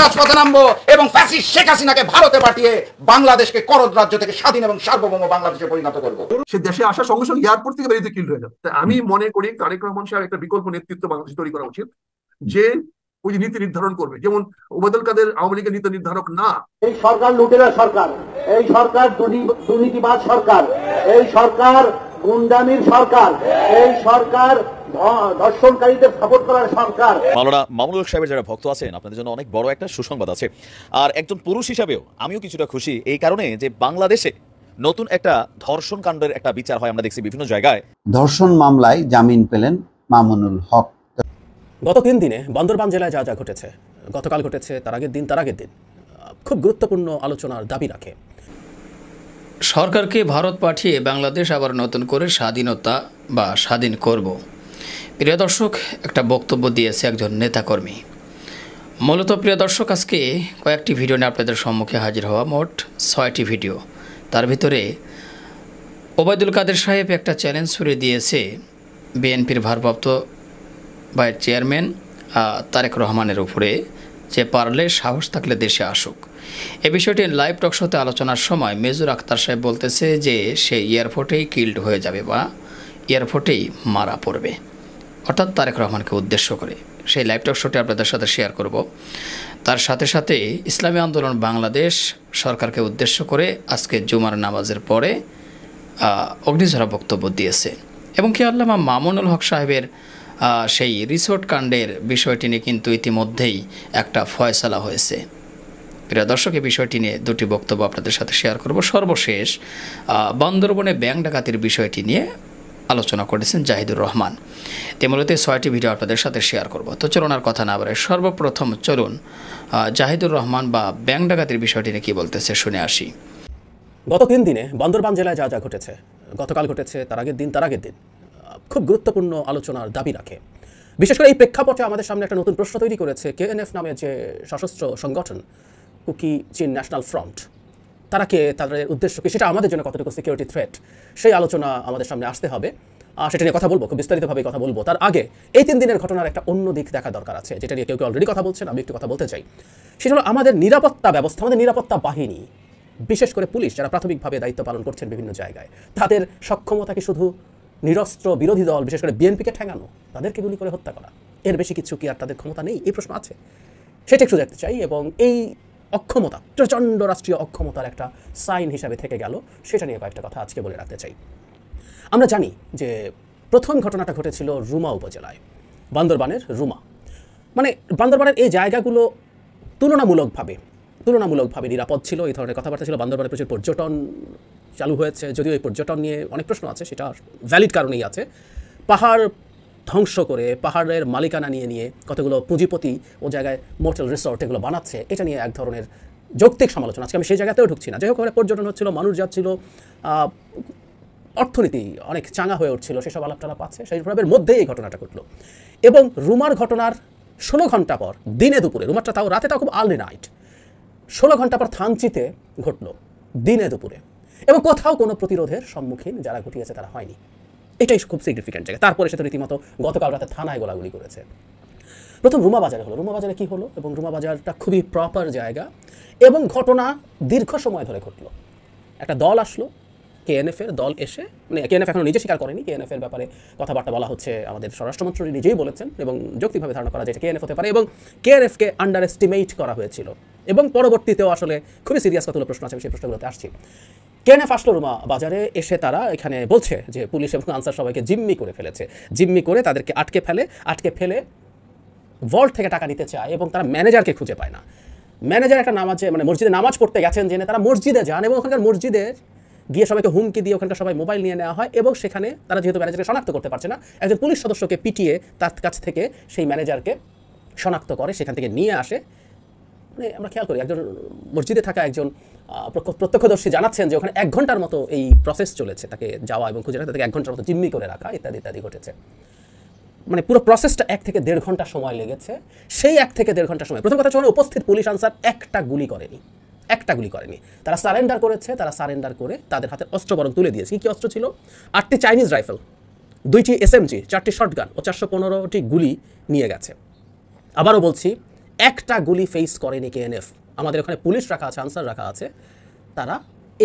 রাজপথে নামবো এবং ফ্যাসিস্ট শেখ হাসিনাকে ভারতে পাঠিয়ে বাংলাদেশকে করদ রাজ্য থেকে স্বাধীন এবং সার্বভৌম বাংলাদেশে পরিণত করব। সে দেশে আসার সঙ্গে সঙ্গে এয়ারপোর্ট থেকে বেরিয়ে কিল হয়ে যাবে। আমি মনে করি তারেক রহমান সাহেব একটা বিকল্প নেতৃত্ব বাংলাদেশে তৈরি করা উচিত, যে ওই নীতি নির্ধারণ করবে। যেমন ওবায়দুল কাদের আওয়ামী লীগের নীতি নির্ধারক না। এই সরকার লুটেরা সরকার, এই সরকার দুর্নীতিবাজ সরকার, এই সরকার গুন্ডামির সরকার, এই সরকার ধর্ষণকারীদের সাপোর্ট করার সরকার। মাওলানা মামুনুল হক সাহেবের যারা ভক্ত আছেন, আপনাদের জন্য অনেক বড় একটা সুসংবাদ আছে। আর একজন পুরুষ হিসাবেও আমিও কিছুটা খুশি এই কারণে যে বাংলাদেশে নতুন একটা ধর্ষণ কাণ্ডের একটা বিচার হয়। আমরা দেখছি বিভিন্ন জায়গায় ধর্ষণ মামলায় জামিন পেলেন মামুনুল হক। গত 3 দিনে বান্দরবান জেলায় যা যা ঘটেছে, গতকাল ঘটেছে, তার আগের দিন খুব গুরুত্বপূর্ণ আলোচনার দাবি রাখে। সরকারকে ভারত পাঠিয়ে বাংলাদেশ আবার নতুন করে স্বাধীনতা বা স্বাধীন করব। প্রিয় দর্শক, একটা বক্তব্য দিয়েছে একজন নেতাকর্মী। মূলত প্রিয় দর্শক, আজকে কয়েকটি ভিডিও নিয়ে আপনাদের সম্মুখে হাজির হওয়া, মোট 6টি ভিডিও। তার ভিতরে ওবায়দুল কাদের সাহেব একটা চ্যালেঞ্জ ছুড়ে দিয়েছে বিএনপির ভারপ্রাপ্ত ভাইস চেয়ারম্যান তারেক রহমানের উপরে, যে পারলে সাহস থাকলে দেশে আসুক। এ বিষয়টি লাইভ টক শোতে আলোচনার সময় মেজর আক্তার সাহেব বলতেছে যে সে এয়ারপোর্টেই কিল্ড হয়ে যাবে বা এয়ারপোর্টেই মারা পড়বে, অর্থাৎ তারেক রহমানকে উদ্দেশ্য করে। সেই লাইভ টক শোটি আপনাদের সাথে শেয়ার করব। তার সাথে সাথে ইসলামী আন্দোলন বাংলাদেশ সরকারকে উদ্দেশ্য করে আজকে জুমার নামাজের পরে অগ্নিঝরা বক্তব্য দিয়েছে। এবং কি আল্লামা মামুনুল হক সাহেবের সেই রিসোর্ট কাণ্ডের বিষয়টি নিয়ে কিন্তু ইতিমধ্যেই একটা ফয়সালা হয়েছে। প্রিয় দর্শক, এই বিষয়টি নিয়ে 2টি বক্তব্য আপনাদের সাথে শেয়ার করব। সর্বশেষ বান্দরবনে ব্যাংক ডাকাতির বিষয়টি নিয়ে আলোচনা করেছেন জাহিদুর রহমান। মূলত 6টি ভিডিও আপনাদের সাথে শেয়ার করব। তো চলুন আর কথা না বাড়াই, সর্বপ্রথম চলুন জাহিদুর রহমান বা ব্যাংক ডাকাতির বিষয়টি নিয়ে কী বলতেছে শুনে আসি। গত 3 দিনে বান্দরবান জেলায় যা যা ঘটেছে, গতকাল ঘটেছে, তার আগের দিন খুব গুরুত্বপূর্ণ আলোচনার দাবি রাখে। বিশেষ করে এই প্রেক্ষাপটে আমাদের সামনে একটা নতুন প্রশ্ন তৈরি করেছে কেএনএফ নামে যে সশস্ত্র সংগঠন, কুকি চিন ন্যাশনাল ফ্রন্ট, তারা কে, তাদের উদ্দেশ্য কি, সেটা আমাদের জন্য কতটুকু সিকিউরিটি থ্রেট, সেই আলোচনা আমাদের সামনে আসতে হবে। সেটা নিয়ে কথা বলবো, খুব বিস্তারিতভাবে কথা বলবো। তার আগে এই 3 দিনের ঘটনার একটা অন্য দিক দেখা দরকার আছে, যেটা নিয়ে কেউ অলরেডি কথা বলছেন, আমি একটু কথা বলতে চাই। সেটা হলো আমাদের নিরাপত্তা ব্যবস্থা, আমাদের নিরাপত্তা বাহিনী, বিশেষ করে পুলিশ যারা প্রাথমিকভাবে দায়িত্ব পালন করছেন বিভিন্ন জায়গায়, তাদের সক্ষমতা কি শুধু নিরস্ত্র বিরোধী দল, বিশেষ করে বিএনপিকে ঠেঙানো, তাদেরকে গুলি করে হত্যা করা, এর বেশি কিছু কি আর তাদের ক্ষমতা নেই? এই প্রশ্ন আছে, সেটা একটু দেখতে চাই। এবং এই অক্ষমতা, প্রচণ্ড রাষ্ট্রীয় অক্ষমতার একটা সাইন হিসাবে থেকে গেল, সেটা নিয়ে কয়েকটা কথা আজকে বলে রাখতে চাই। আমরা জানি যে প্রথম ঘটনাটা ঘটেছিল রুমা উপজেলায়, বান্দরবানের রুমা। মানে বান্দরবানের এই জায়গাগুলো তুলনামূলকভাবে নিরাপদ ছিল, এই ধরনের কথাবার্তা ছিল। বান্দরবানে প্রচুর পর্যটন চালু হয়েছে, যদিও এই পর্যটন নিয়ে অনেক প্রশ্ন আছে, সেটা ভ্যালিড কারণেই আছে। পাহাড় ধ্বংস করে, পাহাড়ের মালিকানা নিয়ে কতগুলো পুঁজিপতি ও জায়গায় মোটেল রিসর্ট এগুলো বানাচ্ছে, এটা নিয়ে এক ধরনের যৌক্তিক সমালোচনা। আজকে আমি সেই জায়গাতেও ঢুকছি না। যাই হোক, পর্যটন হচ্ছিল, মানুষ যাচ্ছিল, অর্থনীতি অনেক চাঙা হয়ে উঠছিল, সেসব আলাপটালাপ আছে। সেই ভাবের মধ্যেই এই ঘটনাটা ঘটল। এবং রুমার ঘটনার 16 ঘন্টা পর, দিনে দুপুরে, রুমারটা তাও রাতে, তাও খুব আর্লি নাইট, 16 ঘন্টা পর থানচিতে ঘটল, দিনে দুপুরে। এবং কোথাও কোনো প্রতিরোধের সম্মুখীন যারা ঘটিয়েছে তারা হয়নি। এটাই খুব সিগনিফিক্যান্ট জায়গা। তারপরে সে তো রীতিমতো গতকাল রাতে থানায় গোলাগুলি করেছে। প্রথম রুমা বাজারে হলো। রুমা বাজারে কী হলো? এবং রুমা বাজারটা খুবই প্রপার জায়গা, এবং ঘটনা দীর্ঘ সময় ধরে ঘটলো। একটা দল আসলো, কেএনএফের দল এসে, মানে কেএনএফ এখনও নিজে স্বীকার করেনি, কেএনএফের ব্যাপারে কথাবার্তা বলা হচ্ছে, আমাদের স্বরাষ্ট্রমন্ত্রী নিজেই বলেছেন, এবং যৌক্তিকভাবে ধারণা করা যায় যে কেএনএফ হতে পারে, এবং কেএনএফকে আন্ডার এস্টিমেট করা হয়েছিল। এবং পরবর্তীতেও আসলে খুবই সিরিয়াস কতগুলো প্রশ্ন আছে, সেই প্রশ্নগুলোতে আসছি। কেএনএফ আসলো রুমা বাজারে, এসে তারা এখানে বলছে যে পুলিশ এবং আনসার সবাইকে জিম্মি করে ফেলেছে, জিম্মি করে তাদেরকে আটকে ফেলে ভল্ট থেকে টাকা নিতে চায়, এবং তারা ম্যানেজারকে খুঁজে পায় না। ম্যানেজার একটা নামাজে, মানে মসজিদে নামাজ পড়তে গেছেন জেনে তারা মসজিদে যান, এবং ওখানকার মসজিদের গিয়ে সবাইকে হুমকি দিয়ে ওখানকার সবাই মোবাইল নিয়ে নেওয়া হয়। এবং সেখানে তারা যেহেতু ম্যানেজারকে শনাক্ত করতে পারছে না, একজন পুলিশ সদস্যকে পিটিয়ে তার কাছ থেকে সেই ম্যানেজারকে শনাক্ত করে, সেখান থেকে নিয়ে আসে। মানে আমরা খেয়াল করি, একজন মসজিদে থাকা একজন প্রত্যক্ষদর্শী জানাচ্ছেন যে ওখানে 1 ঘন্টার মতো এই প্রসেস চলেছে, তাকে যাওয়া এবং খুঁজে রাখা, তাকে 1 ঘন্টার মতো জিম্মি করে রাখা, ইত্যাদি ইত্যাদি ঘটেছে। মানে পুরো প্রসেসটা 1 থেকে 1.5 ঘন্টা সময় লেগেছে। সেই 1 থেকে 1.5 ঘন্টা সময়, প্রথম কথা হচ্ছে উপস্থিত পুলিশ আনসার একটা গুলি করেনি। তারা সারেন্ডার করেছে, তারা সারেন্ডার করে তাদের হাতে অস্ত্র বরং তুলে দিয়েছে। কি অস্ত্র ছিল? 8টি চাইনিজ রাইফেল, 2টি SMG, 4টি শটগান ও 415টি গুলি নিয়ে গেছে। আবারও বলছি, একটা গুলি ফেস করেনি কেএনএফ। আমাদের ওখানে পুলিশ রাখা আছে, আনসার রাখা আছে, তারা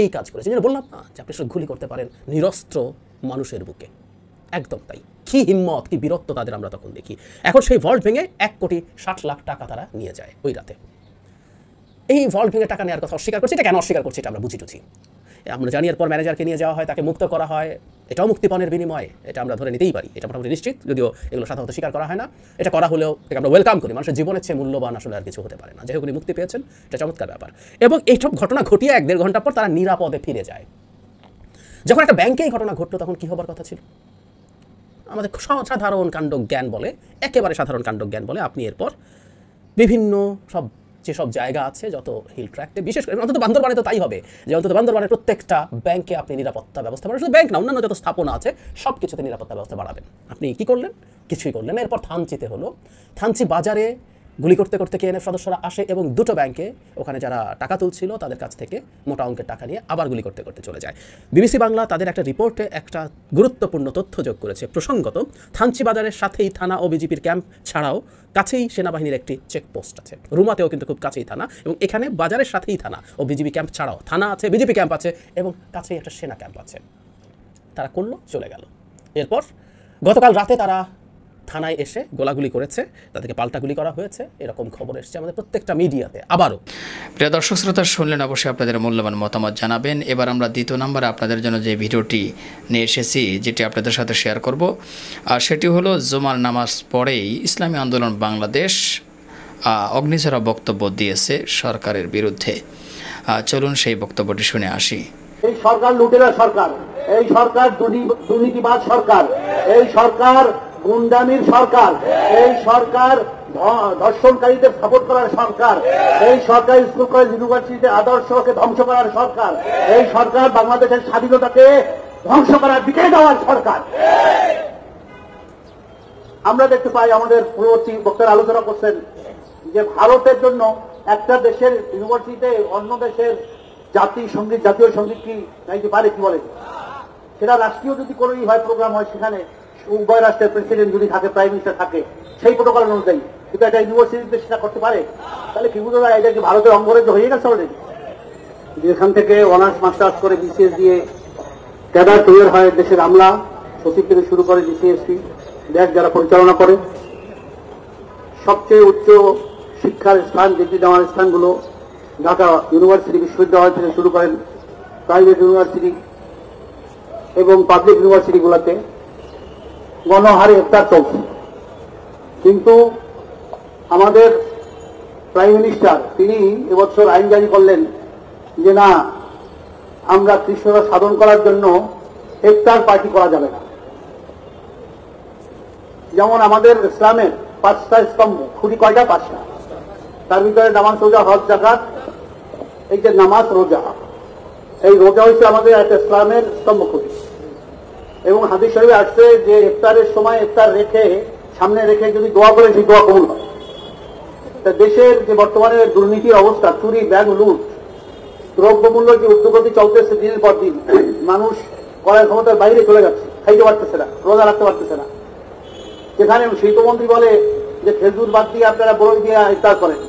এই কাজ করেছে। যেটা বললাম না যে আপনি গুলি করতে পারেন নিরস্ত্র মানুষের বুকে, একদম তাই। কি হিম্মত, কি বীরত্ব তাদের আমরা তখন দেখি। এখন সেই ভল্ট ভেঙে 1,60,00,000 টাকা তারা নিয়ে যায় ওই রাতে। এই ভল্ট ভেঙে টাকা নেওয়ার কথা অস্বীকার করছে। এটা কেন অস্বীকার করছে এটা আমরা বুঝি। আমরা জানি এরপর ম্যানেজারকে নিয়ে যাওয়া হয়, তাকে মুক্ত করা হয়, এটাও মুক্তিপণের বিনিময়ে, এটা আমরা ধরে নিতেই পারি, এটা মোটামুটি নিশ্চিত, যদিও এগুলো সাধারণত স্বীকার করা হয় না। এটা করা হলেও এটাকে আমরা ওয়েলকাম করি, মানুষের জীবনের চেয়ে মূল্যবান আসলে আর কিছু হতে পারে না। যাই হোক, উনি মুক্তি পেয়েছেন, এটা চমৎকার ব্যাপার। এবং এইসব ঘটনা ঘটিয়ে 1-1.5 ঘন্টা পর তারা নিরাপদে ফিরে যায়। যখন একটা ব্যাংকে এই ঘটনা ঘটলো তখন কি হবার কথা ছিল? আমাদের সাধারণ কাণ্ডজ্ঞান বলে, একেবারে সাধারণ কাণ্ডজ্ঞান বলে আপনি এরপর বিভিন্ন যেসব জায়গা আছে যত হিল ট্র্যাক্টে, বিশেষ করে অন্তত বান্দরবানে তো তাই হবে যে অন্তত বান্দরবানের প্রত্যেকটা ব্যাংকে আপনি নিরাপত্তা ব্যবস্থা বাড়াবেন। শুধু ব্যাংক না, অন্যান্য যত স্থাপনা আছে সব কিছুতে নিরাপত্তা ব্যবস্থা বাড়াবেন। আপনি কি করলেন? কিছুই করলেন না। এরপর থানচিতে হলো, থানচি বাজারে গুলি করতে করতে কেএনএফ সদস্যরা আসে এবং দুটো ব্যাংকে ওখানে যারা টাকা তুলছিল তাদের কাছ থেকে মোটা অঙ্কের টাকা নিয়ে আবার গুলি করতে করতে চলে যায়। বিবিসি বাংলা তাদের একটা রিপোর্টে একটা গুরুত্বপূর্ণ তথ্য যোগ করেছে। প্রসঙ্গত, থানচি বাজারের সাথেই থানা ও বিজেপির ক্যাম্প ছাড়াও কাছেই সেনাবাহিনীর একটি চেকপোস্ট আছে। রুমাতেও কিন্তু খুব কাছেই থানা, এবং এখানে বাজারের সাথেই থানা ও বিজেপি ক্যাম্প ছাড়াও থানা আছে, বিজেপি ক্যাম্প আছে এবং কাছেই একটা সেনা ক্যাম্প আছে। তারা করলো, চলে গেল। এরপর গতকাল রাতে তারা থানায় এসে গোলাগুলি করেছে, তাদেরকে পাল্টা গুলি করা হয়েছে, এরকম খবর এসেছে আমাদের প্রত্যেকটা মিডিয়াতে। আবারও প্রিয় দর্শক শ্রোতা, শুনলেন, অবশ্যই আপনাদের মূল্যবান মতামত জানাবেন। এবার আমরা দ্বিতীয় নম্বরে আপনাদের জন্য যে ভিডিওটি নিয়ে এসেছি, যেটি আপনাদের সাথে শেয়ার করব, আর সেটি হলো জুমার নামাজ পড়েই ইসলামী আন্দোলন বাংলাদেশ অগ্নিঝরা বক্তব্য দিয়েছে সরকারের বিরুদ্ধে। চলুন সেই বক্তব্যটি শুনে আসি। এই সরকার লুটেরা সরকার, এই সরকার দুর্নীতিবাজ সরকার, এই সরকার গুন্ডামির সরকার, এই সরকার ধর্ষণকারীদের সাপোর্ট করার সরকার, এই সরকার স্কুল কলেজ ইউনিভার্সিটিতে আদর্শকে ধ্বংস করার সরকার, এই সরকার বাংলাদেশের স্বাধীনতাকে ধ্বংস করার দিকে যাওয়ার সরকার। আমরা দেখতে পাই, আমাদের পূর্ববর্তী বক্তারা আলোচনা করছেন যে ভারতের জন্য একটা দেশের ইউনিভার্সিটিতে অন্য দেশের জাতীয় সঙ্গীত কি গাইতে পারে, কি বলে? সেটা রাষ্ট্রীয় যদি কোনো হয় প্রোগ্রাম হয়, সেখানে উভয় রাষ্ট্রের প্রেসিডেন্ট যদি থাকে, প্রাইম মিনিস্টার থাকে, সেই প্রোটোকল অনুযায়ী, কিন্তু একটা ইউনিভার্সিটিতে সেটা করতে পারে, তাহলে কি বুঝা যায় এটা কি ভারতের অঙ্গরাজ্য হয়ে গেছে অলরেডি? যেখান থেকে অনার্স মাস্টার্স করে বিসিএস দিয়ে ক্যাডার তৈরি হয় দেশের আমলা সচিব থেকে শুরু করে ডিসিএসপি, দেশ যারা পরিচালনা করে, সবচেয়ে উচ্চ শিক্ষার স্থান, ডিগ্রি দেওয়ার স্থানগুলো ঢাকা ইউনিভার্সিটি, বিশ্ববিদ্যালয় থেকে শুরু করেন প্রাইভেট ইউনিভার্সিটি এবং পাবলিক ইউনিভার্সিটিগুলোতে গণহারে ইফতার চলছে। কিন্তু আমাদের প্রাইম মিনিস্টার তিনি এবছর আইন জারি করলেন যে না, আমরা কৃষ্ণতা সাধন করার জন্য ইফতার পার্টি করা যাবে না। যেমন আমাদের ইসলামের 5টা স্তম্ভ, খুঁটি কয়টা? 5টা। তার ভিতরে নামাজ, রোজা, হজ, যাকাত, এই যে নামাজ, রোজা, এই রোজা হচ্ছে আমাদের একটা ইসলামের স্তম্ভ খুঁটি। এবং হাদিস শরীফে আসছে যে ইফতারের সময় ইফতার রেখে সামনে রেখে যদি দোয়া করে, সেই দোয়া কবুল হয়। তা দেশের যে বর্তমানে দুর্নীতির অবস্থা, চুরি, ব্যাগ লুট, দ্রব্যমূল্য যে উদ্যোগতি চলতেছে দিনের পর দিন, মানুষ করার ক্ষমতার বাইরে চলে যাচ্ছে, খাইতে পারতেছে না, রোজা রাখতে পারতেছে না। সেখানে শিল্পমন্ত্রী বলে যে খেজুর বাদ দিয়ে আপনারা বরই দিয়ে ইফতার করেন,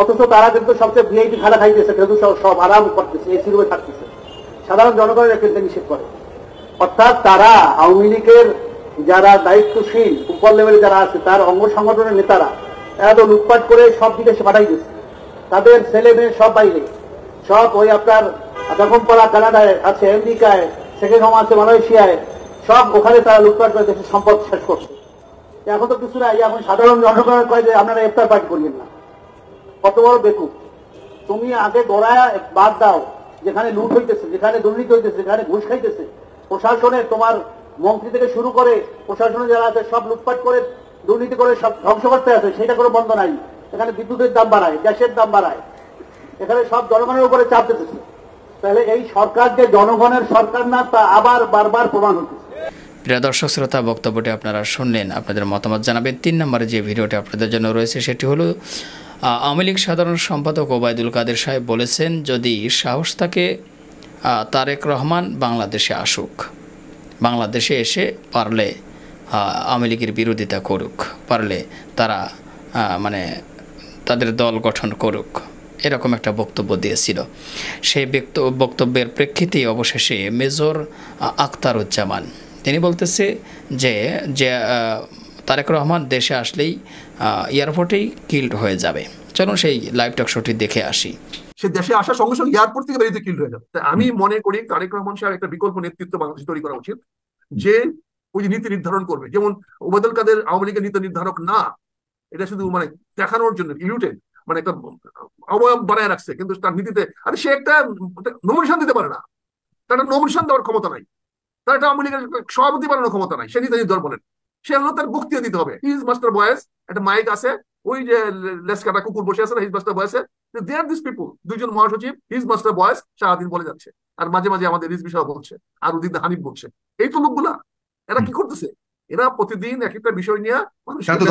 অথচ তারা কিন্তু সবচেয়ে ভিআইপি খানা খাইতেছে, খেজুর সব আরাম করতেছে, এসি রুমে থাকতেছে, সাধারণ জনগণের ক্ষেত্রে নিষেধ করে। অর্থাৎ তারা আওয়ামী লীগের যারা দায়িত্বশীল উপর লেভেলে যারা আছে, তার অঙ্গ সংগঠনের নেতারা এত লুটপাট করে সব বিদেশে পাঠাই দিচ্ছে, তাদের ছেলে মেয়ে সব বাইরে, সব ওই আপনার দখমপাড়া কানাডায় আছে, আমেরিকায়, সেকেন্ড হোম আছে মালয়েশিয়ায়, সব ওখানে তারা লুটপাট করে দেশের সম্পদ শেষ করছে। এখন তো কিছু নাই, এখন সাধারণ জনগণের কয় যে আপনারা ইফতার পার্টি করিয়েন না। কত বড় বেকুব! তুমি আগে গড়ায় বাদ দাও, যেখানে লুট হইতেছে, যেখানে দুর্নীতি হইতেছে, যেখানে ঘুষ খাইতেছে, প্রশাসনে তোমার মন্ত্রী থেকে শুরু করে প্রশাসনে যারা আছে সব লুটপাট করে, দুর্নীতি করে সব ধ্বংস করতে আছে, সেটা কোনো বন্ধ নাই। এখানে বিদ্যুতের দাম বাড়ায়, গ্যাসের দাম বাড়ায়, এখানে সব জনগণের উপরে চাপ দিতেছে। তাহলে এই সরকার যে জনগণের সরকার না, তা আবার বারবার প্রমাণ হচ্ছে। প্রিয় দর্শক শ্রোতা, বক্তব্যটি আপনারা শুনলেন, আপনাদের মতামত জানাবেন। 3 নম্বরে যে ভিডিওটি আপনাদের জন্য রয়েছে সেটি হলো আওয়ামী লীগ সাধারণ সম্পাদক ওবায়দুল কাদের সাহেব বলেছেন, যদি সাহস থাকে তারেক রহমান বাংলাদেশে আসুক, বাংলাদেশে এসে পারলে আওয়ামী লীগের বিরোধিতা করুক, পারলে তারা মানে তাদের দল গঠন করুক, এরকম একটা বক্তব্য দিয়েছিল। সেই বক্তব্যের প্রেক্ষিতে অবশেষে মেজর আখতারুজ্জামান তিনি বলতেছে যে তারেক রহমান দেশে আসলেই এয়ারপোর্টেই কিল্ড হয়ে যাবে। চলুন সেই লাইভ টক শোটি দেখে আসি। সে দেশে আসার সঙ্গে সঙ্গে এয়ারপোর্ট থেকে বেরিয়ে কিল্ড হয়ে যাবে। তাই আমি মনে করি তারেক রহমান সাহেব একটা বিকল্প নেতৃত্ব বাংলাদেশে তৈরি করা উচিত, যে ওই যে নীতি নির্ধারণ করবে। যেমন ওবায়দুল কাদের আওয়ামী লীগের নীতি নির্ধারক না, এটা শুধু মানে দেখানোর জন্য ইলিউটেড, মানে একটা অবয়ব বানায় রাখছে, কিন্তু তার নীতিতে আরে সে একটা নমিনেশন দিতে পারে না, তার একটা নমিনেশন দেওয়ার ক্ষমতা নাই, তার একটা আওয়ামী লীগের সভাপতি বানানোর ক্ষমতা নাই, সে নীতি নির্ধারণ বলেন। সে হলো তার বক্তৃতা দিতে হবে, হিজ মাস্টার বয়েস, একটা মাইক আছে, ওই যে লেস কাটা কুকুর বসে আছে না হিজ মাস্টার বয়েসে, দে আর দিস পিপল, দুইজন মহাসচিব হিজ মাস্টার বয়েস সারাদিন বলে যাচ্ছে, আর মাঝে মাঝে আমাদের রিজভি সাহেব বলছে, আর উদিন হানিফ বলছে। এই তো লোকগুলা, এরা কি করতেছে? এরা প্রতিদিন এক একটা বিষয় নিয়ে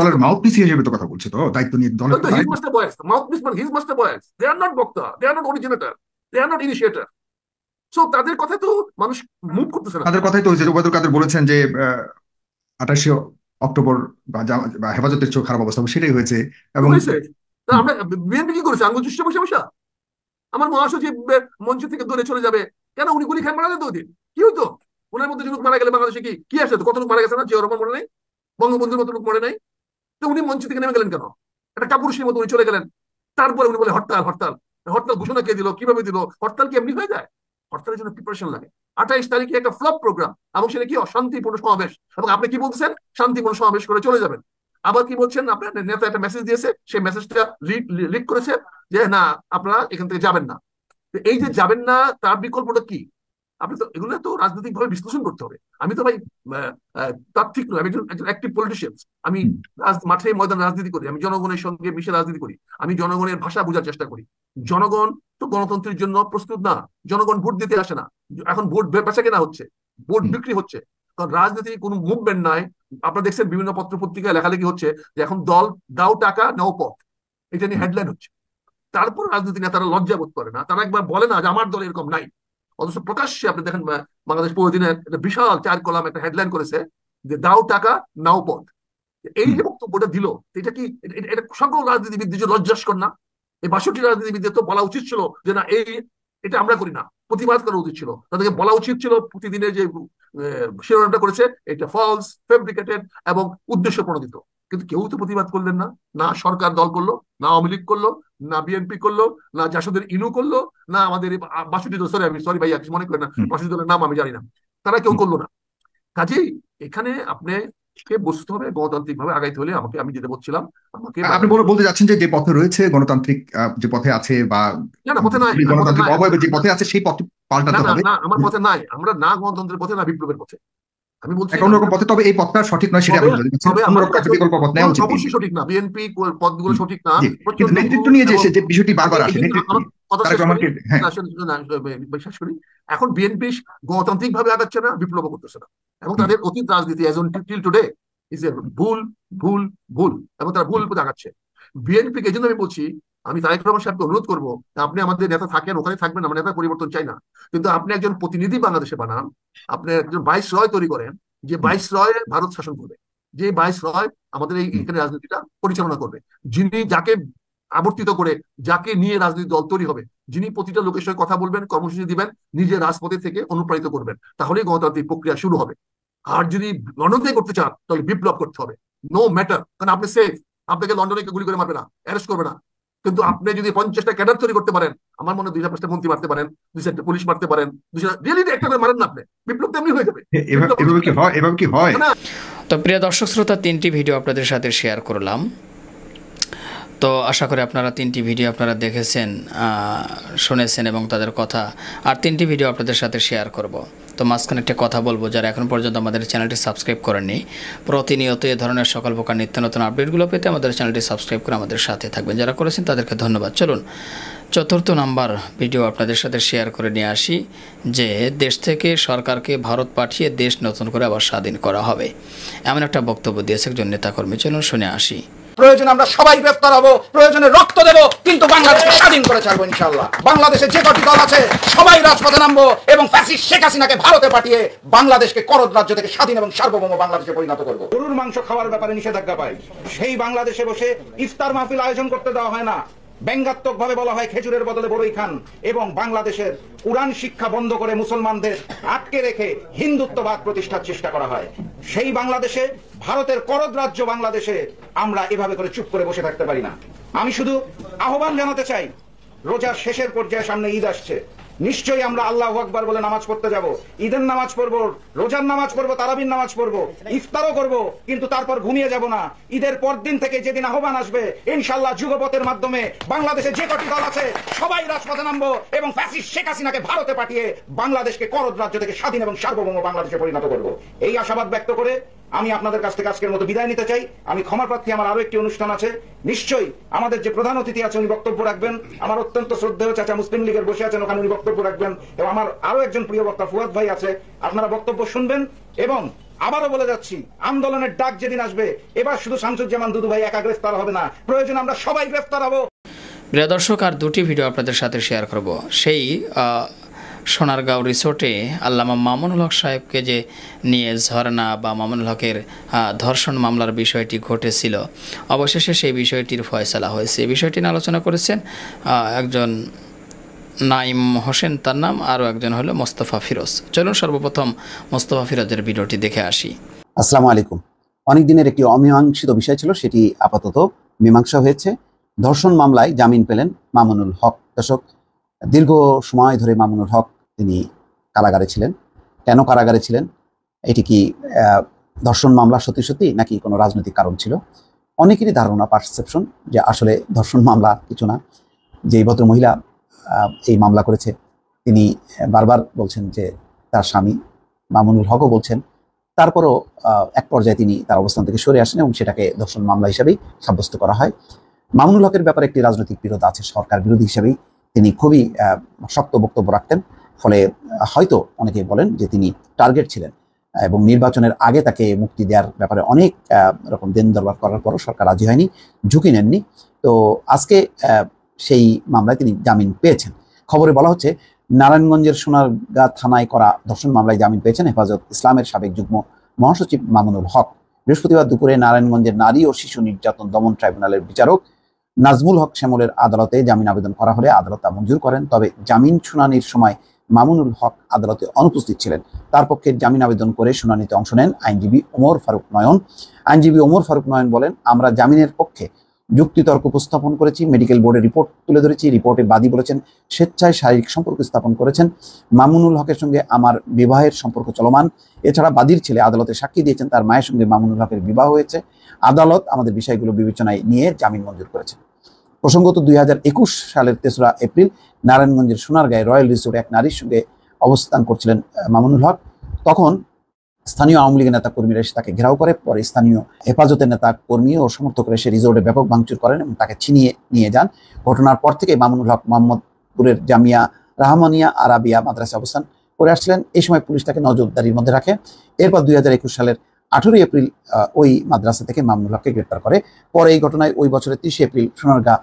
দলের মাউথপিস হিসেবে তো কথা বলছে, তো দায়িত্ব নিয়ে দলের হিজ মাস্টার বয়েস, মাউথপিস মানে his master voice, they are not বক্তা, they are not originator, they are not initiator. So তাদের কথা তো মানুষ মুভ করতেছে না। তাদের কথাই তো ওবায়দুল কাদের বলেছেন যে 28 অক্টোবর বা হেফাজতের চেয়ে খারাপ অবস্থা সেটাই হয়েছে। এবং আমরা বিএনপি কি করেছে? আঙ্গুল চুষে বসে বসা আমার মহাসচিব মঞ্চ থেকে দূরে চলে যাবে কেন? উনি গুলি খাই মারা যেত ওদিন, কি হতো? ওনার মধ্যে যে লোক মারা গেলে বাংলাদেশে কি আসে? কত লোক মারা গেছে না? জিয়া রহমান মরে নাই, বঙ্গবন্ধুর মতো লোক মরে নাই, তো উনি মঞ্চ থেকে নেমে গেলেন কেন? একটা কাপুরুষের মতো উনি চলে গেলেন। তারপরে উনি বলে হরতাল হরতাল হরতাল ঘোষণা কে দিল, কিভাবে দিল? হরতাল কি এমনি হয়ে যায়? হরতালের জন্য প্রিপারেশন লাগে। 28 তারিখে একটা ফ্লপ প্রোগ্রাম, এবং সেটা কি অশান্তিপূর্ণ সমাবেশ, এবং আপনি কি বলছেন? শান্তিপূর্ণ সমাবেশ করে চলে যাবেন। আবার কি বলছেন? আপনার নেতা একটা মেসেজ দিয়েছে, সেই মেসেজটা লিক করেছে যে না আপনারা এখান থেকে যাবেন না। এই যে যাবেন না, তার বিকল্পটা কি? আপনি তো এগুলো তো রাজনৈতিক ভাবে বিশ্লেষণ করতে হবে। আমি তো ভাই তাত্ত্বিক নয়, আমি একজন অ্যাক্টিভ পলিটিশিয়ান। আমি মাঠে ময়দান রাজনীতি করি, আমি জনগণের সঙ্গে মিশে রাজনীতি করি, আমি জনগণের ভাষা বোঝার চেষ্টা করি। জনগণ তো গণতন্ত্রের জন্য প্রস্তুত না, জনগণ ভোট দিতে আসে না, এখন ভোট বেচা কেনা হচ্ছে, ভোট বিক্রি হচ্ছে। কারণ রাজনীতির কোনো মুভমেন্ট নাই। আপনারা দেখছেন বিভিন্ন পত্র পত্রিকায় লেখালেখি হচ্ছে যে এখন দল দাও টাকা নাও পথ, এটা নিয়ে হেডলাইন হচ্ছে। তারপর রাজনীতি নেতারা লজ্জা বোধ করে না, তারা একবার বলে না যে আমার দল এরকম নাই, অথচ প্রকাশ্যে আপনি দেখেন বাংলাদেশ প্রতিদিনের একটা বিশাল 4 কলাম একটা হেডলাইন করেছে যে দাও টাকা নাও পথ। এই যে বক্তব্যটা দিল, এটা কি এটা সকল রাজনীতিবিদদের যে লজ্জাস্কর না? এই 62 রাজনীতিবিদদের তো বলা উচিত ছিল যে না এটা আমরা করি না, প্রতিবাদ করা উচিত ছিল। তাদেরকে বলা উচিত ছিল প্রতিদিনের যে শিরোনামটা করেছে এটা ফলস, ফেব্রিকেটেড এবং উদ্দেশ্য প্রণোদিত। কিন্তু কেউ তো প্রতিবাদ করলেন না, না সরকার দল করলো, না আওয়ামী লীগ করলো, না বিএনপি করলো, না জাসদের ইনু করলো, না আমাদের 62 দল, সরি ভাইয়া কিছু মনে করেন না, 62 দলের নাম আমি জানি না, তারা কেউ করলো না। কাজেই এখানে আপনি বুঝতে হবে গণতান্ত্রিক ভাবে আগাইতে হলে আমাকে, আমি যেটা বলছিলাম, আমাকে আপনি বলতে যাচ্ছেন যে পথে রয়েছে গণতান্ত্রিক, যে পথে আছে বা পথে নাই, গণতান্ত্রিক অবয়বে যে পথে আছে সেই পথ পাল্টাতে হবে। না, আমার পথে নাই, আমরা না গণতন্ত্রের পথে, না বিপ্লবের পথে, আমি বলছি অন্যরকম পথে। তবে এই পথটা সঠিক নয়, সেটা বিকল্প পথ নেওয়া উচিত। অবশ্যই সঠিক না, বিএনপি পথগুলো সঠিক না, কিন্তু নেতৃত্ব নিয়ে যে বিষয়টি বারবার আসে, বিশ্বাস করি এখন বিএনপি গণতান্ত্রিক ভাবে আগাচ্ছে না, বিপ্লব করতেছে না, এবং তাদের অতীত রাজনীতি টিল টুডে ইজ এ ভুল ভুল ভুল, এবং তারা ভুল আগাচ্ছে। বিএনপিকে এই জন্য আমি বলছি, আমি তারেক রহমান সাহেবকে অনুরোধ করবো, আপনি আমাদের নেতা থাকেন, ওখানে থাকবেন, আমরা নেতা পরিবর্তন চাই না, কিন্তু আপনি একজন প্রতিনিধি বাংলাদেশে বানান, আপনি একজন ভাইসরয় তৈরি করেন, যে ভাইসরয় ভারত শাসন করবে, যে ভাইসরয় আমাদের এখানে রাজনীতিটা পরিচালনা করবে, যিনি যাকে আবর্তিত করে, যাকে নিয়ে রাজনৈতিক দল তৈরি হবে, যিনি প্রতিটা লোকের সঙ্গে কথা বলবেন, কর্মসূচি দিবেন, নিজের রাজপথে থেকে অনুপ্রাণিত করবেন, তাহলেই গণতান্ত্রিক প্রক্রিয়া শুরু হবে। আর যদি লন্ডনে করতে চান তাহলে বিপ্লব করতে হবে, নো ম্যাটার, কারণ আপনি সেফ, আপনাকে লন্ডনে গুলি করে মারবে না, অ্যারেস্ট করবে না। কিন্তু আপনি যদি 50টা ক্যাডার তৈরি করতে পারেন, আমার মনে হয় 2-5টা মন্ত্রী মারতে পারেন, 2-4টা পুলিশ মারতে পারেন, একটা করে মারেন না, আপনি বিপ্লব তেমনি হয়ে যাবে। এভাবে কি হয়? তো প্রিয় দর্শক শ্রোতা, 3টি ভিডিও আপনাদের সাথে শেয়ার করলাম। তো আশা করি আপনারা 3টি ভিডিও আপনারা দেখেছেন, শুনেছেন এবং তাদের কথা, আর 3টি ভিডিও আপনাদের সাথে শেয়ার করব। তো মাঝখানে একটা কথা বলবো, যারা এখন পর্যন্ত আমাদের চ্যানেলটি সাবস্ক্রাইব করেননি, প্রতিনিয়ত এ ধরনের সকল প্রকার নিত্য নতুন আপডেটগুলো পেতে আমাদের চ্যানেলটি সাবস্ক্রাইব করে আমাদের সাথে থাকবেন। যারা করেছেন তাদেরকে ধন্যবাদ। চলুন 4র্থ নাম্বার ভিডিও আপনাদের সাথে শেয়ার করে নিয়ে আসি, যে দেশ থেকে সরকারকে ভারত পাঠিয়ে দেশ নতুন করে আবার স্বাধীন করা হবে, এমন একটা বক্তব্য দিয়েছে একজন নেতাকর্মী। চলুন শুনে আসি। প্রয়োজনে আমরা সবাই গ্রেফতার হব, প্রয়োজনে রক্ত দেব, কিন্তু বাংলাদেশকে স্বাধীন করে ছাড়বো ইনশাআল্লাহ। বাংলাদেশে যে কটি দল আছে সবাই রাজপথে নামবো এবং ফ্যাসিস্ট শেখ হাসিনাকে ভারতে পাঠিয়ে বাংলাদেশকে করদ রাজ্য থেকে স্বাধীন এবং সার্বভৌম বাংলাদেশে পরিণত করবো। গরুর মাংস খাওয়ার ব্যাপারে নিষেধাজ্ঞা পাই, সেই বাংলাদেশে বসে ইফতার মাহফিল আয়োজন করতে দেওয়া হয় না। ব্যঙ্গাত্মক ভাবে বলা হয় খেজুরের বদলে বড়ই খান, এবং বাংলাদেশের কোরআন শিক্ষা বন্ধ করে মুসলমানদের আটকে রেখে হিন্দুত্ববাদ প্রতিষ্ঠার চেষ্টা করা হয়। সেই বাংলাদেশে, ভারতের করদ রাজ্য বাংলাদেশে আমরা এভাবে করে চুপ করে বসে থাকতে পারি না। আমি শুধু আহ্বান জানাতে চাই, রোজার শেষের পর্যায়ে সামনে ঈদ আসছে, নিশ্চয়ই আমরা আল্লাহু আকবার বলে নামাজ পড়তে যাব, ঈদের নামাজ পড়বো, রোজার নামাজ পড়বো, তারাবির নামাজ পড়বো, ইফতারও করবো, কিন্তু তারপর ঘুমিয়ে যাব না। ঈদের পর দিন থেকে যেদিন আহ্বান আসবে, ইনশাআল্লাহ যুগপথের মাধ্যমে বাংলাদেশে যে কটি দল আছে সবাই রাজপথে নামবো এবং ফ্যাসিস্ট শেখ হাসিনাকে ভারতে পাঠিয়ে বাংলাদেশকে করদ রাজ্য থেকে স্বাধীন এবং সার্বভৌম বাংলাদেশে পরিণত করবো। এই আশাবাদ ব্যক্ত করে আমি আপনাদের কাছ থেকে আজকের মতো বিদায় নিতে চাই। আমি ক্ষমা প্রার্থী, আমার আরো একটি অনুষ্ঠান আছে, নিশ্চয়ই আমাদের যে প্রধান অতিথি আছে উনি বক্তব্য রাখবেন। আমার অত্যন্ত শ্রদ্ধেয় চাচা মুসলিম লীগের বসে আছেন, ওখানে উনি বক্তব্য রাখবেন, এবং আমার আরো একজন প্রিয় বক্তা ফুয়াদ ভাই আছে, আপনারা বক্তব্য শুনবেন। এবং আবারও বলে যাচ্ছি, আন্দোলনের ডাক যেদিন আসবে, এবার শুধু শামসুজ্জামান দুদু ভাই একা গ্রেফতার হবে না, প্রয়োজন আমরা সবাই গ্রেফতার হব। প্রিয় দর্শক, আর দুটি ভিডিও আপনাদের সাথে শেয়ার করব। সেই সোনারগাঁও রিসোর্টে আল্লামা মামুনুল হক সাহেবকে যে নিয়ে ঝর্ণা বা মামুনুল হকের ধর্ষণ মামলার বিষয়টি ঘটেছিল, অবশেষে সেই বিষয়টির ফয়সালা হয়েছে। এই বিষয়টি নিয়ে আলোচনা করেছেন একজন নাইম হোসেন তার নাম, আরও একজন হলো মোস্তফা ফিরোজ। চলুন সর্বপ্রথম মোস্তফা ফিরোজের ভিডিওটি দেখে আসি। আসসালামু আলাইকুম। অনেক দিনের একটি অমীমাংসিত বিষয় ছিল, সেটি আপাতত মীমাংসা হয়েছে। ধর্ষণ মামলায় জামিন পেলেন মামুনুল হক। দর্শক, দীর্ঘ সময় ধরে মামুনুল হক তিনি কারাগারে ছিলেন। কেন কারাগারে ছিলেন? এটি কি ধর্ষণ মামলা সত্যি সত্যি, নাকি কোনো রাজনৈতিক কারণ ছিল? অনেকেরই ধারণা, পারসেপশন, যে আসলে ধর্ষণ মামলা কিছু না। যে ভদ্র মহিলা এই মামলা করেছে তিনি বারবার বলছেন যে তার স্বামী মামুনুল হকও বলছেন, তারপরও এক পর্যায়ে তিনি তার অবস্থান থেকে সরে আসেন এবং সেটাকে ধর্ষণ মামলা হিসেবেই সাব্যস্ত করা হয়। মামুনুল হকের ব্যাপারে একটি রাজনৈতিক বিরোধ আছে, সরকার বিরোধী হিসেবেই তিনি খুবই শক্ত বক্তব্য রাখতেন। ফলে হয়তো অনেকে বলেন যে তিনি টার্গেট ছিলেন, এবং নির্বাচনের আগে তাকে মুক্তি দেওয়ার ব্যাপারে অনেক রকম দেন দরবার করার পরও সরকার রাজি হয়নি, ঝুঁকি নেননি। তো আজকে সেই মামলায় তিনি জামিন পেয়েছেন। খবরে বলা হচ্ছে নারায়ণগঞ্জের সোনারগাঁ থানায় করা ধর্ষণ মামলায় জামিন পেয়েছেন হেফাজত ইসলামের সাবেক যুগ্ম মহাসচিব মামুনুল হক। বৃহস্পতিবার দুপুরে নারায়ণগঞ্জের নারী ও শিশু নির্যাতন দমন ট্রাইব্যুনালের বিচারক নাজমুল হক শ্যামলের আদালতে জামিন আবেদন করা হলে আদালত তা মঞ্জুর করেন। তবে জামিন শুনানির সময় মামুনুল হক আদালতে অনুপস্থিত ছিলেন। তার পক্ষে জামিন আবেদন করে শুনানিতে অংশ নেন আইনজীবী ওমর ফারুক নয়ন। আইনজীবী ওমর ফারুক নয়ন বলেন, আমরা জামিনের পক্ষে যুক্তিতর্ক উপস্থাপন করেছি, মেডিকেল বোর্ডের রিপোর্ট তুলে ধরেছি। রিপোর্টে বাদী বলেছেন স্বেচ্ছায় শারীরিক সম্পর্ক স্থাপন করেছেন। মামুনুল হকের সঙ্গে আমার বিবাহের সম্পর্ক চলমান। এছাড়া বাদীর ছেলে আদালতে সাক্ষী দিয়েছেন তার মায়ের সঙ্গে মামুনুল হকের বিবাহ হয়েছে। আদালত আমাদের বিষয়গুলো বিবেচনায় নিয়ে জামিন মঞ্জুর করেছে। প্রসঙ্গত 2021 সালের 3রা এপ্রিল নারায়ণগঞ্জের সোনারগাঁয়ে রয়্যাল রিসোর্টে এক নারীর সঙ্গে অবস্থান করছিলেন মামুনুল হক। তখন স্থানীয় আওয়ামী লীগের নেতা কর্মীরা এসে তাকে ঘেরাও করে। পরে স্থানীয় হেফাজতের নেতা কর্মী ও সমর্থকরা এসে রিসোর্টে ব্যাপক ভাঙচুর করেন এবং তাকে ছিনিয়ে নিয়ে যান। ঘটনার পর থেকে মামুনুল হক মোহাম্মদপুরের জামিয়া রাহমানিয়া আরাবিয়া মাদ্রাসায় অবস্থান করে আসছিলেন। এই সময় পুলিশ তাকে নজরদারির মধ্যে রাখে। এরপর 2021 সালের 18 এপ্রিল ওই মাদ্রাসা থেকে মামুনুল হককে গ্রেপ্তার করে। পরে এই ঘটনায় ওই বছরের 30 এপ্রিল সোনারগাঁ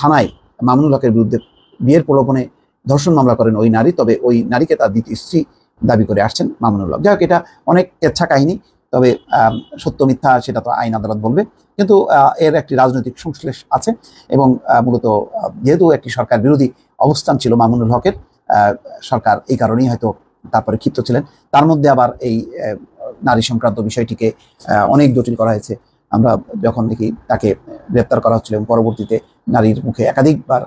থানায় মামুনুল হকের বিরুদ্ধে বিয়ের প্রলোভনে ধর্ষণ মামলা করেন ওই নারী। তবে ওই নারীকে তার দ্বিতীয় স্ত্রী দাবি করে আসছেন মামুনুল হক। যাই হোক, এটা অনেক কেচ্ছা কাহিনী, তবে সত্য মিথ্যা সেটা তো আইন আদালত বলবে। কিন্তু এর একটি রাজনৈতিক সংশ্লেষ আছে, এবং মূলত যেহেতু একটি সরকার বিরোধী অবস্থান ছিল মামুনুল হকের, সরকার এই কারণেই হয়তো তারপরে ক্ষিপ্ত ছিলেন। তার মধ্যে আবার এই নারী সংক্রান্ত বিষয়টিকে অনেক জটিল করা হয়েছে। আমরা যখন দেখি তাকে গ্রেপ্তার করা হচ্ছিল এবং পরবর্তীতে নারীর মুখে একাধিকবার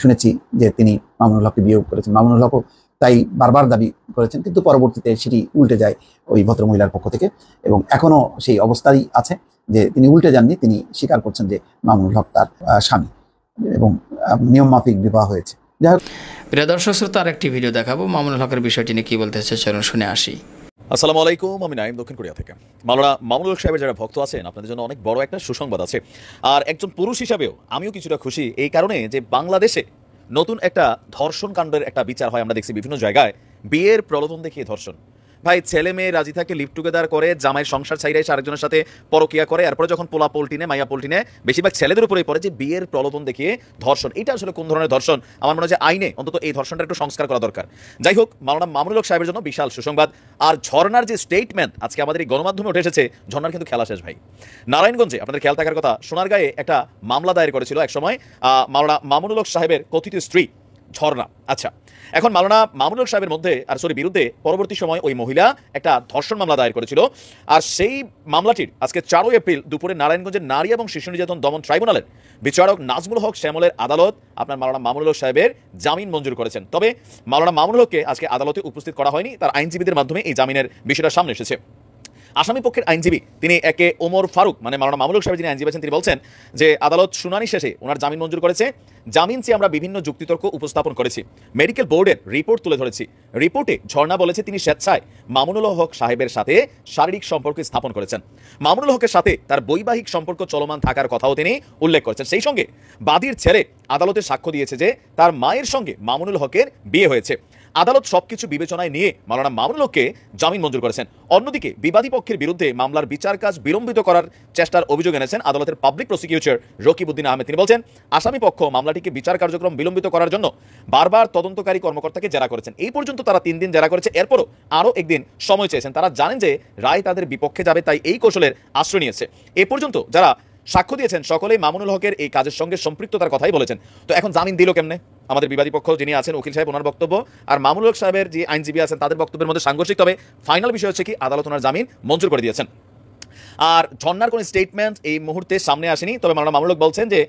শুনেছি যে তিনি মামুনুল হককে বিয়ে করেছেন, মামুনুল হকও তাই বারবার দাবি করেছেন, কিন্তু পরবর্তীতে সেটি উল্টে যায় ওই ভদ্রমহিলার পক্ষ থেকে, এবং এখনো সেই অবস্থারই আছে যে তিনি উল্টে যাননি। তিনি স্বীকার করছেন যে মামুনুল হক তার স্বামী এবং নিয়ম মাফিক বিবাহ হয়েছে। যাই হোক, প্রিয় দর্শক শ্রোতা, আরেকটি ভিডিও দেখাবো। মামুনুল হকের বিষয়টি নিয়ে কি বলতেছে চলুন শুনে আসি। আসসালামু আলাইকুম, আমি নাইম, দক্ষিণ কোরিয়া থেকে। মাওলানা মামুনুল হক সাহেবের যারা ভক্ত আছেন, আপনাদের জন্য অনেক বড় একটা সুসংবাদ আছে। আর একজন পুরুষ হিসাবেও আমিও কিছুটা খুশি এই কারণে যে বাংলাদেশে নতুন একটা ধর্ষণ কাণ্ডের একটা বিচার হয়। আমরা দেখছি বিভিন্ন জায়গায় বিয়ের প্রলোভন দেখিয়ে ধর্ষণ, ভাই ছেলে মেয়ে রাজি থাকে লিভ টুগেদার করে, জামাই সংসার ছাইরে এসে আরেকজনের সাথে পরকিয়া করে, এরপরে যখন পোলা পল্টিনে মাইয়া পল্টিনে বেশিরভাগ ছেলেদের উপরেই পড়ে যে বিয়ের প্রলোভন দেখিয়ে ধর্ষণ। এটা আসলে কোন ধরনের ধর্ষণ? আমার মনে হয় যে আইনে অন্তত এই ধর্ষণটা একটু সংস্কার করা দরকার। যাই হোক, মাওলানা মামুনুল হক সাহেবের জন্য বিশাল সুসংবাদ। আর ঝর্ণার যে স্টেটমেন্ট আজকে আমাদের এই গণমাধ্যমে উঠে এসেছে, ঝর্ণার কিন্তু খেলা শেষ ভাই। নারায়ণগঞ্জে আপনাদের খেয়াল থাকার কথা, সোনারগাঁয়ে একটা মামলা দায়ের করেছিল একসময় মাওলানা মামুনুল হক সাহেবের কথিত স্ত্রী ঝর্ণা। আচ্ছা, এখন মাওলানা মামুনুল হক সাহেবের বিরুদ্ধে পরবর্তী সময় ওই মহিলা একটা ধর্ষণ মামলা দায়ের করেছিল। আর সেই মামলাটির আজকে 4 এপ্রিল দুপুরে নারায়ণগঞ্জের নারী এবং শিশু নির্যাতন দমন ট্রাইব্যুনালের বিচারক নাজমুল হক শ্যামলের আদালত আপনার মাওলানা মামুনুল হক সাহেবের জামিন মঞ্জুর করেছেন। তবে মাওলানা মামুনুল হককে আজকে আদালতে উপস্থিত করা হয়নি, তার আইনজীবীদের মাধ্যমে এই জামিনের বিষয়টা সামনে এসেছে। আসামি পক্ষের আইনজীবী তিনি একে ওমর ফারুক, মানে মাওলানা মামুনুল হক সাহেব যিনি আইনজীবী আছেন, তিনি বলছেন যে আদালত শুনানি শেষে ওনার জামিন মঞ্জুর করেছে। জামিন চেয়ে আমরা বিভিন্ন যুক্তিতর্ক উপস্থাপন করেছি, মেডিকেল বোর্ডের রিপোর্ট তুলে ধরেছি। রিপোর্টে ঝর্ণা বলেছে তিনি স্বেচ্ছায় মামুনুল হক সাহেবের সাথে শারীরিক সম্পর্ক স্থাপন করেছেন। মামুনুল হকের সাথে তার বৈবাহিক সম্পর্ক চলমান থাকার কথাও তিনি উল্লেখ করেছেন। সেই সঙ্গে বাদীর ছেলে আদালতে সাক্ষ্য দিয়েছে যে তার মায়ের সঙ্গে মামুনুল হকের বিয়ে হয়েছে। আদালত সবকিছু বিবেচনায় নিয়ে মাওলানা মামুনুল হককে জামিন মঞ্জুর করেছেন। অন্যদিকে বিবাদী পক্ষের বিরুদ্ধে মামলার বিচার কাজ বিলম্বিত করার চেষ্টার অভিযোগ এনেছেন আদালতের পাবলিক প্রসিকিউটর রকিবউদ্দিন আহমেদ। তিনি বলছেন আসামি পক্ষ মামলাটিকে বিচার কার্যক্রম বিলম্বিত করার জন্য বারবার তদন্তকারী কর্মকর্তাকে জেরা করেছেন। এই পর্যন্ত তারা 3 দিন জেরা করেছে, এরপরও আরও একদিন সময় চেয়েছেন। তারা জানেন যে রায় তাদের বিপক্ষে যাবে, তাই এই কৌশলের আশ্রয় নিয়েছে। এ পর্যন্ত যারা সাক্ষ্য দিয়েছেন সকলেই মামুনুল হকের এই কাজের সঙ্গে সম্পৃক্ততার কথাই বলেছেন। তো এখন জামিন দিল কেমনে? আমাদের বিবাদী পক্ষ যিনি আছেন উকিল সাহেব, ওনার বক্তব্য আর মামুনুল হক সাহেবের যে আইনজীবী আছেন তাদের বক্তব্যের মধ্যে সাংঘর্ষিক। তবে ফাইনাল বিষয় হচ্ছে কি, আদালত ওনার জামিন মঞ্জুর করে দিয়েছেন। আর ঝর্ণার কোন স্টেটমেন্ট এই মুহূর্তে সামনে আসেনি। তবে মাওলানা মামুনুল হক বলছেন যে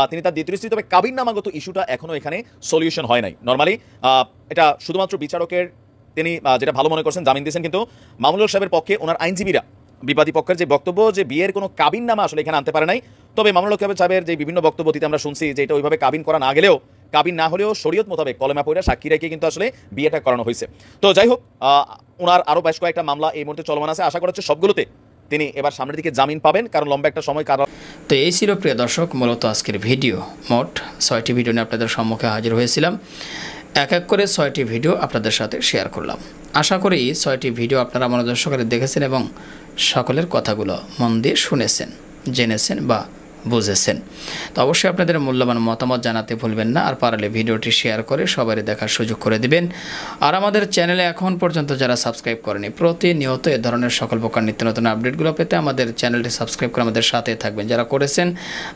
তিনি তার দ্বিতীয় স্ত্রী, তবে কাবিননামাগত ইস্যুটা এখনো এখানে সলিউশন হয় নাই। নর্মালি এটা শুধুমাত্র বিচারকের তিনি যেটা ভালো মনে করছেন জামিন দিয়েছেন, কিন্তু মামুনুল হক সাহেবের পক্ষে ওনার আইনজীবীরা বিবাদী পক্ষের যে বক্তব্য যে বিয়ের কোনো কাবিননামা আসলে এখানে আনতে পারে নাই। তবে মামুনুল হক সাহেবের যে বিভিন্ন বক্তব্য দিতে আমরা শুনছি যে এটা ওইভাবে কাবিন করা না গেলেও, কাবিন না হলেও শরীয়ত মোতাবেক কলেমা পড়ে সাক্ষী রেখে কিন্তু আসলে বিয়েটা করানো হয়েছে। তো যাই হোক, ওনার আরও বেশ কয়েকটা মামলা এই মুহূর্তে চলমান আছে। আশা করা হচ্ছে সবগুলোতে তিনি এবার সামনের দিকে জামিন পাবেন, কারণ লম্বা একটা সময় কারণ। তো এই ছিল প্রিয় দর্শক মূলত আজকের ভিডিও। মোট 6টি ভিডিও নিয়ে আপনাদের সম্মুখে হাজির হয়েছিলাম। এক এক করে 6টি ভিডিও আপনাদের সাথে শেয়ার করলাম। আশা করি 6টি ভিডিও আপনারা মনোযোগ সহকারে দেখেছেন এবং সকলের কথাগুলো মন দিয়ে শুনেছেন, জেনেছেন বা বুঝেছেন। তো অবশ্যই আপনাদের মূল্যবান মতামত জানাতে ভুলবেন না, আর পারলে ভিডিওটি শেয়ার করে সবারই দেখার সুযোগ করে দিবেন। আর আমাদের চ্যানেলে এখন পর্যন্ত যারা সাবস্ক্রাইব করেনি, প্রতিনিয়ত এ ধরনের সকল প্রকার নিত্য নতুন আপডেটগুলো পেতে আমাদের চ্যানেলটি সাবস্ক্রাইব করে আমাদের সাথে থাকবেন। যারা করেছেন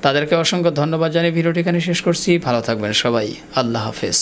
তাদেরকে অসংখ্য ধন্যবাদ জানিয়ে ভিডিওটি এখানে শেষ করছি। ভালো থাকবেন সবাই, আল্লাহ হাফেজ।